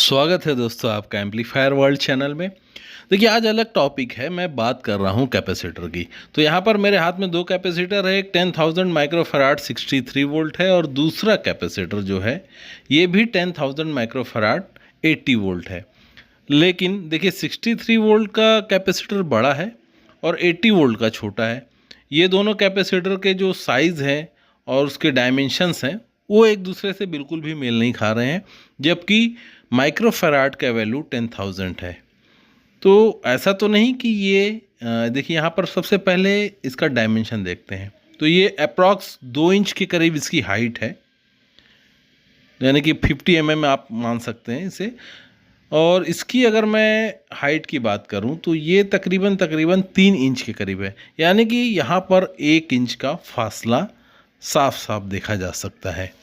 स्वागत है दोस्तों आपका एम्पलीफायर वर्ल्ड चैनल में। देखिए आज अलग टॉपिक है, मैं बात कर रहा हूँ कैपेसिटर की। तो यहाँ पर मेरे हाथ में दो कैपेसिटर है, एक 10,000 माइक्रोफैराड 63 वोल्ट है और दूसरा कैपेसिटर जो है ये भी 10,000 माइक्रोफैराड 80 वोल्ट है। लेकिन देखिए 63 वोल्ट का कैपेसिटर बड़ा है और 80 वोल्ट का छोटा है। ये दोनों कैपेसिटर के जो साइज़ हैं और उसके डायमेंशंस हैं वो एक दूसरे से बिल्कुल भी मेल नहीं खा रहे हैं, जबकि माइक्रोफैराड का वैल्यू 10,000 है। तो ऐसा तो नहीं कि ये देखिए यहाँ पर सबसे पहले इसका डायमेंशन देखते हैं। तो ये अप्रॉक्स 2 इंच के करीब इसकी हाइट है, यानी कि 50 mm आप मान सकते हैं इसे। और इसकी अगर मैं हाइट की बात करूं तो ये तकरीबन 3 इंच के करीब है, यानी कि यहाँ पर 1 इंच का फासला साफ साफ देखा जा सकता है।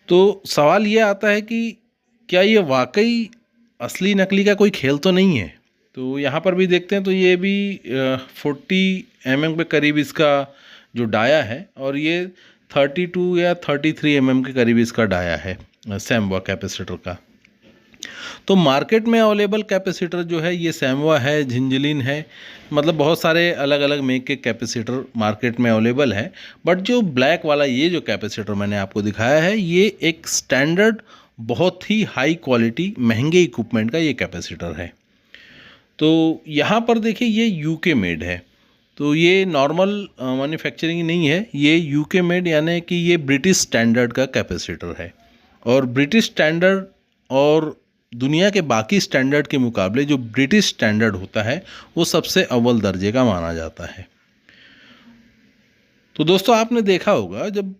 तो सवाल ये आता है कि क्या ये वाकई असली नकली का कोई खेल तो नहीं है। तो यहाँ पर भी देखते हैं तो ये भी 40 mm के करीब इसका जो डाया है और ये 32 या 33 mm के करीब इसका डाया है सैमवा कैपेसिटर का। तो मार्केट में अवेलेबल कैपेसिटर जो है ये सैमवा है, झिंजलिन है, मतलब बहुत सारे अलग अलग मेक के कैपेसिटर मार्केट में अवेलेबल है। बट जो ब्लैक वाला ये जो कैपेसिटर मैंने आपको दिखाया है ये एक स्टैंडर्ड बहुत ही हाई क्वालिटी महंगे इक्विपमेंट का ये कैपेसिटर है। तो यहाँ पर देखिए ये यूके मेड है, तो ये नॉर्मल मैन्युफैक्चरिंग नहीं है, ये यूके मेड यानी कि ये ब्रिटिश स्टैंडर्ड का कैपेसिटर है। और ब्रिटिश स्टैंडर्ड और दुनिया के बाकी स्टैंडर्ड के मुकाबले जो ब्रिटिश स्टैंडर्ड होता है वो सबसे अव्वल दर्जे का माना जाता है। तो दोस्तों आपने देखा होगा जब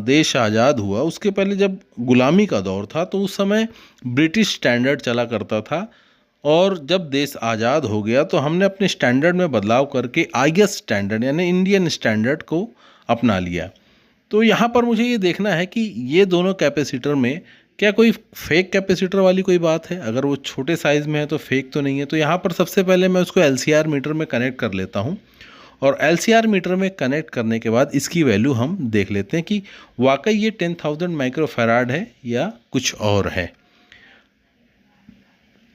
देश आज़ाद हुआ उसके पहले जब गुलामी का दौर था तो उस समय ब्रिटिश स्टैंडर्ड चला करता था, और जब देश आज़ाद हो गया तो हमने अपने स्टैंडर्ड में बदलाव करके आईएस स्टैंडर्ड यानी इंडियन स्टैंडर्ड को अपना लिया। तो यहाँ पर मुझे ये देखना है कि ये दोनों कैपेसिटर में क्या कोई फेक कैपेसिटर वाली कोई बात है। अगर वो छोटे साइज़ में है तो फेक तो नहीं है। तो यहाँ पर सबसे पहले मैं उसको एलसीआर मीटर में कनेक्ट कर लेता हूँ, और एलसीआर मीटर में कनेक्ट करने के बाद इसकी वैल्यू हम देख लेते हैं कि वाकई ये 10,000 माइक्रोफैराड है या कुछ और है।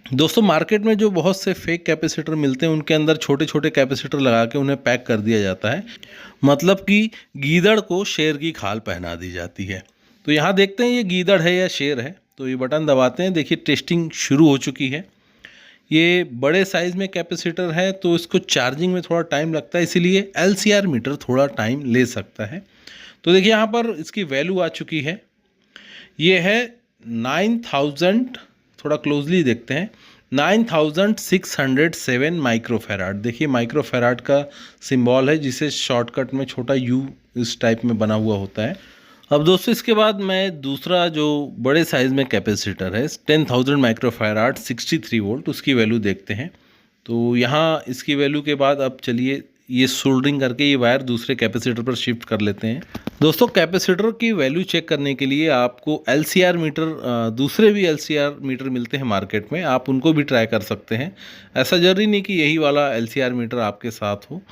दोस्तों मार्केट में जो बहुत से फेक कैपेसिटर मिलते हैं उनके अंदर छोटे छोटे कैपेसिटर लगा के उन्हें पैक कर दिया जाता है, मतलब कि गीदड़ को शेर की खाल पहना दी जाती है। तो यहाँ देखते हैं ये गीदड़ है या शेर है। तो ये बटन दबाते हैं, देखिए टेस्टिंग शुरू हो चुकी है। ये बड़े साइज़ में कैपेसिटर है तो इसको चार्जिंग में थोड़ा टाइम लगता है, इसीलिए एलसीआर मीटर थोड़ा टाइम ले सकता है। तो देखिए यहाँ पर इसकी वैल्यू आ चुकी है, ये है 9,000, थोड़ा क्लोजली देखते हैं, 9,607 माइक्रोफैराड। देखिए माइक्रोफैराड का सिंबल है जिसे शॉर्टकट में छोटा यू इस टाइप में बना हुआ होता है। अब दोस्तों इसके बाद मैं दूसरा जो बड़े साइज़ में कैपेसिटर है 10,000 माइक्रोफैराड 63 वोल्ट उसकी वैल्यू देखते हैं। तो यहाँ इसकी वैल्यू के बाद अब चलिए ये सोल्डरिंग करके ये वायर दूसरे कैपेसिटर पर शिफ्ट कर लेते हैं। दोस्तों कैपेसिटर की वैल्यू चेक करने के लिए आपको एलसीआर मीटर, दूसरे भी एलसीआर मीटर मिलते हैं मार्केट में, आप उनको भी ट्राई कर सकते हैं। ऐसा ज़रूरी नहीं कि यही वाला एलसीआर मीटर आपके साथ हो,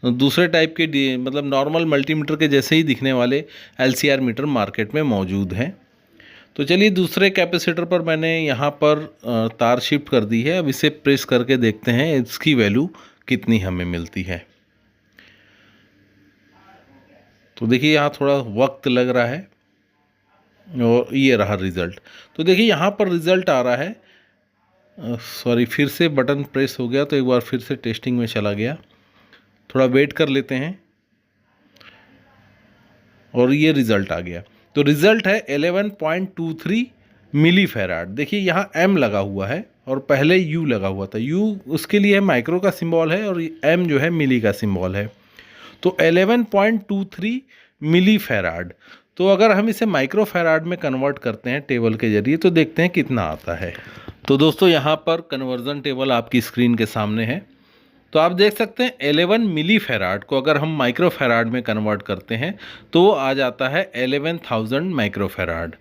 दूसरे टाइप के मतलब नॉर्मल मल्टीमीटर के जैसे ही दिखने वाले एलसीआर मीटर मार्केट में मौजूद हैं। तो चलिए दूसरे कैपेसिटर पर मैंने यहाँ पर तार शिफ्ट कर दी है। अब इसे प्रेस करके देखते हैं इसकी वैल्यू कितनी हमें मिलती है। तो देखिए यहाँ थोड़ा वक्त लग रहा है और ये रहा रिज़ल्ट। तो देखिए यहाँ पर रिज़ल्ट आ रहा है, सॉरी फिर से बटन प्रेस हो गया तो एक बार फिर से टेस्टिंग में चला गया। थोड़ा वेट कर लेते हैं और ये रिज़ल्ट आ गया। तो रिज़ल्ट है 11.23 मिली फैराड। देखिए यहाँ एम लगा हुआ है और पहले यू लगा हुआ था, यू उसके लिए माइक्रो का सिंबल है और एम जो है मिली का सिंबल है। तो 11.23 मिली फैराड। तो अगर हम इसे माइक्रो फैराड में कन्वर्ट करते हैं टेबल के जरिए तो देखते हैं कितना आता है। तो दोस्तों यहाँ पर कन्वर्जन टेबल आपकी स्क्रीन के सामने है। तो आप देख सकते हैं 11 मिली फैराड को अगर हम माइक्रो फैराड में कन्वर्ट करते हैं तो आ जाता है 11,000 माइक्रो फैराड।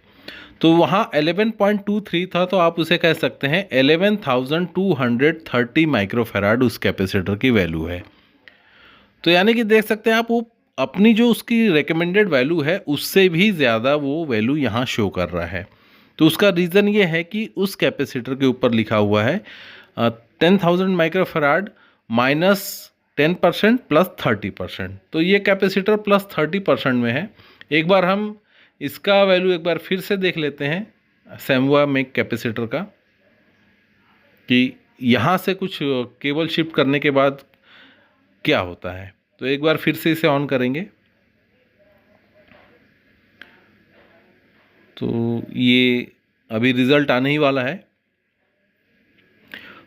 तो वहाँ 11.23 था तो आप उसे कह सकते हैं 11,230 माइक्रो फैराड उस कैपेसिटर की वैल्यू है। तो यानी कि देख सकते हैं आप वो अपनी जो उसकी रिकमेंडेड वैल्यू है उससे भी ज़्यादा वो वैल्यू यहाँ शो कर रहा है। तो उसका रीज़न ये है कि उस कैपेसिटर के ऊपर लिखा हुआ है 10,000 माइक्रोफैराड माइनस 10% प्लस 30%। तो ये कैपेसिटर प्लस 30% में है। एक बार हम इसका वैल्यू एक बार फिर से देख लेते हैं सैमवा मेक कैपेसिटर का, कि यहाँ से कुछ केबल शिफ्ट करने के बाद क्या होता है। तो एक बार फिर से इसे ऑन करेंगे तो ये अभी रिज़ल्ट आने ही वाला है।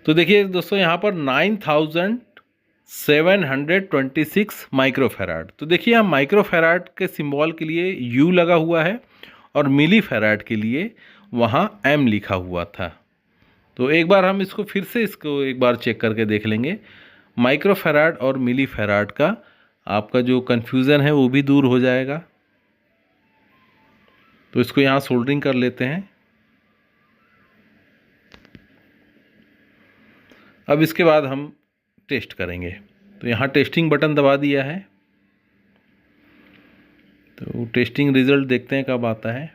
तो देखिए दोस्तों, यहाँ पर 9726 माइक्रोफैराड। तो देखिए यहाँ माइक्रोफैराड के सिंबल के लिए U लगा हुआ है और मिली फैराड के लिए वहाँ M लिखा हुआ था। तो एक बार हम इसको फिर से एक बार चेक करके देख लेंगे। माइक्रोफैराड और मिली फैराड का आपका जो कन्फ्यूज़न है वो भी दूर हो जाएगा। तो इसको यहाँ सोल्डरिंग कर लेते हैं। अब इसके बाद हम टेस्ट करेंगे। तो यहाँ टेस्टिंग बटन दबा दिया है। तो टेस्टिंग रिज़ल्ट देखते हैं कब आता है।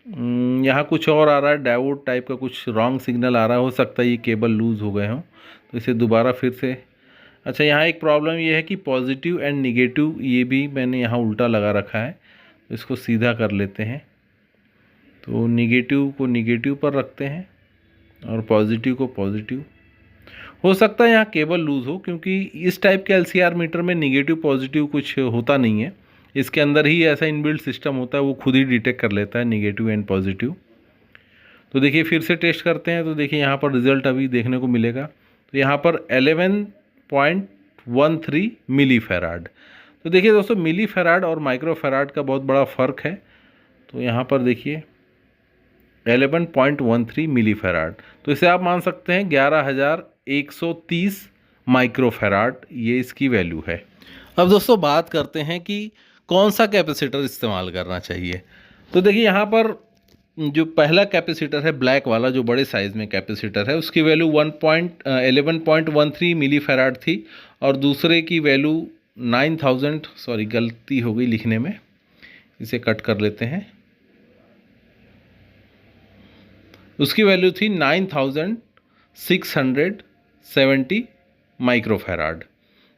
यहाँ कुछ और आ रहा है, डायोड टाइप का कुछ रॉन्ग सिग्नल आ रहा है। हो सकता है ये केबल लूज़ हो गए हों, तो इसे दोबारा फिर से। अच्छा, यहाँ एक प्रॉब्लम ये है कि पॉजिटिव एंड निगेटिव ये भी मैंने यहाँ उल्टा लगा रखा है। तो इसको सीधा कर लेते हैं। तो निगेटिव को निगेटिव पर रखते हैं और पॉजिटिव को पॉजिटिव। हो सकता है यहाँ केबल लूज़ हो, क्योंकि इस टाइप के LCR मीटर में निगेटिव पॉजिटिव कुछ होता नहीं है। इसके अंदर ही ऐसा इनबिल्ट सिस्टम होता है, वो खुद ही डिटेक्ट कर लेता है निगेटिव एंड पॉजिटिव। तो देखिए फिर से टेस्ट करते हैं। तो देखिए यहाँ पर रिज़ल्ट अभी देखने को मिलेगा। तो यहाँ पर 11.13 मिली फैराड। तो देखिए दोस्तों, मिली फैराड और माइक्रो फैराड का बहुत बड़ा फ़र्क है। तो यहाँ पर देखिए 11.13 मिली फैराड। तो इसे आप मान सकते हैं 11,130 माइक्रो फैराड, ये इसकी वैल्यू है। अब दोस्तों बात करते हैं कि कौन सा कैपेसिटर इस्तेमाल करना चाहिए। तो देखिए यहाँ पर जो पहला कैपेसिटर है ब्लैक वाला, जो बड़े साइज़ में कैपेसिटर है, उसकी वैल्यू 11.13 मिली फैराड थी और दूसरे की वैल्यू 9000, सॉरी गलती हो गई लिखने में, इसे कट कर लेते हैं। उसकी वैल्यू थी 9670 माइक्रोफैराड।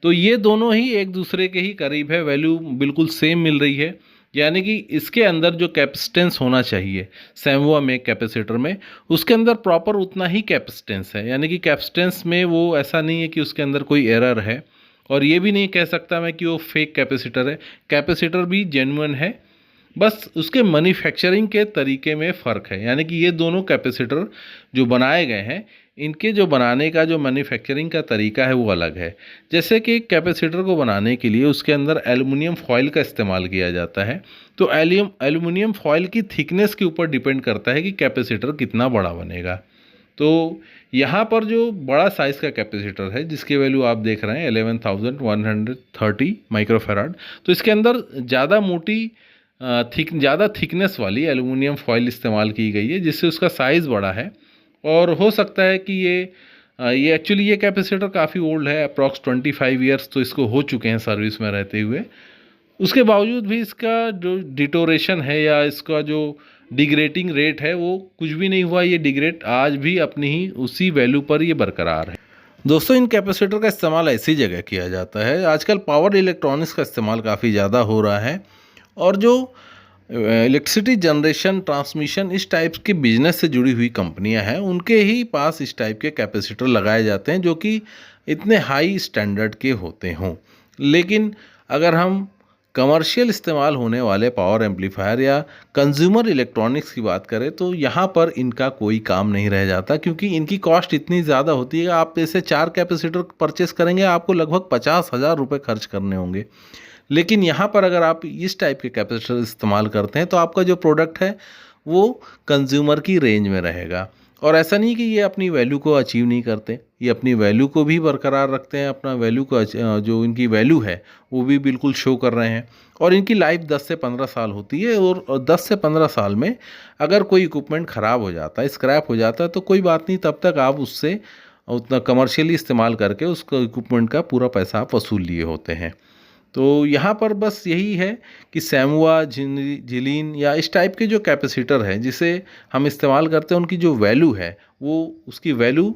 तो ये दोनों ही एक दूसरे के ही करीब है, वैल्यू बिल्कुल सेम मिल रही है। यानी कि इसके अंदर जो कैपेसिटेंस होना चाहिए सैमवा में कैपेसिटर में, उसके अंदर प्रॉपर उतना ही कैपेसिटेंस है। यानी कि कैपेसिटेंस में वो ऐसा नहीं है कि उसके अंदर कोई एरर है, और ये भी नहीं कह सकता मैं कि वो फेक कैपेसिटर है। कैपेसिटर भी जेन्युइन है, बस उसके मैन्युफैक्चरिंग के तरीके में फ़र्क है। यानी कि ये दोनों कैपेसिटर जो बनाए गए हैं, इनके जो बनाने का जो मैन्युफैक्चरिंग का तरीका है वो अलग है। जैसे कि कैपेसिटर को बनाने के लिए उसके अंदर एल्युमिनियम फॉयल का इस्तेमाल किया जाता है। तो एल्युमिनियम फॉयल की थिकनेस के ऊपर डिपेंड करता है कि कैपेसिटर कितना बड़ा बनेगा। तो यहाँ पर जो बड़ा साइज़ का कैपेसिटर है, जिसकी वैल्यू आप देख रहे हैं 11,130 माइक्रोफैराड, तो इसके अंदर ज़्यादा थिकनेस वाली एल्युमिनियम फॉयल इस्तेमाल की गई है, जिससे उसका साइज़ बड़ा है। और हो सकता है कि ये एक्चुअली ये कैपेसिटर काफ़ी ओल्ड है, अप्रॉक्स 25 ईयर्स तो इसको हो चुके हैं सर्विस में रहते हुए। उसके बावजूद भी इसका जो डिटोरेशन है या इसका जो डिग्रेडिंग रेट है वो कुछ भी नहीं हुआ। ये डिग्रेड आज भी अपनी ही उसी वैल्यू पर ये बरकरार है। दोस्तों, इन कैपेसिटर का इस्तेमाल ऐसी जगह किया जाता है, आजकल पावर इलेक्ट्रॉनिक्स का इस्तेमाल काफ़ी ज़्यादा हो रहा है, और जो इलेक्ट्रिसिटी जनरेशन ट्रांसमिशन इस टाइप के बिजनेस से जुड़ी हुई कंपनियां हैं, उनके ही पास इस टाइप के कैपेसिटर लगाए जाते हैं जो कि इतने हाई स्टैंडर्ड के होते हों। लेकिन अगर हम कमर्शियल इस्तेमाल होने वाले पावर एम्पलीफायर या कंज्यूमर इलेक्ट्रॉनिक्स की बात करें, तो यहाँ पर इनका कोई काम नहीं रह जाता, क्योंकि इनकी कॉस्ट इतनी ज़्यादा होती है। आप ऐसे 4 कैपेसिटर परचेस करेंगे, आपको लगभग 50,000 रुपये खर्च करने होंगे। लेकिन यहाँ पर अगर आप इस टाइप के कैपेसिटर इस्तेमाल करते हैं तो आपका जो प्रोडक्ट है वो कंज्यूमर की रेंज में रहेगा। और ऐसा नहीं कि ये अपनी वैल्यू को अचीव नहीं करते, ये अपनी वैल्यू को भी बरकरार रखते हैं। अपना वैल्यू को जो इनकी वैल्यू है वो भी बिल्कुल शो कर रहे हैं। और इनकी लाइफ 10 से 15 साल होती है, और 10 से 15 साल में अगर कोई इक्विपमेंट ख़राब हो जाता है, स्क्रैप हो जाता है, तो कोई बात नहीं, तब तक आप उससे उतना कमर्शियली इस्तेमाल करके उसको इक्विपमेंट का पूरा पैसा आप वसूल लिए होते हैं। तो यहाँ पर बस यही है कि सैमुआ, जिलीन या इस टाइप के जो कैपेसिटर हैं जिसे हम इस्तेमाल करते हैं, उनकी जो वैल्यू है वो उसकी वैल्यू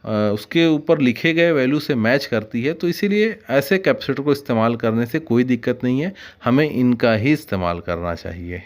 उसके ऊपर लिखे गए वैल्यू से मैच करती है। तो इसीलिए ऐसे कैपेसिटर को इस्तेमाल करने से कोई दिक्कत नहीं है, हमें इनका ही इस्तेमाल करना चाहिए।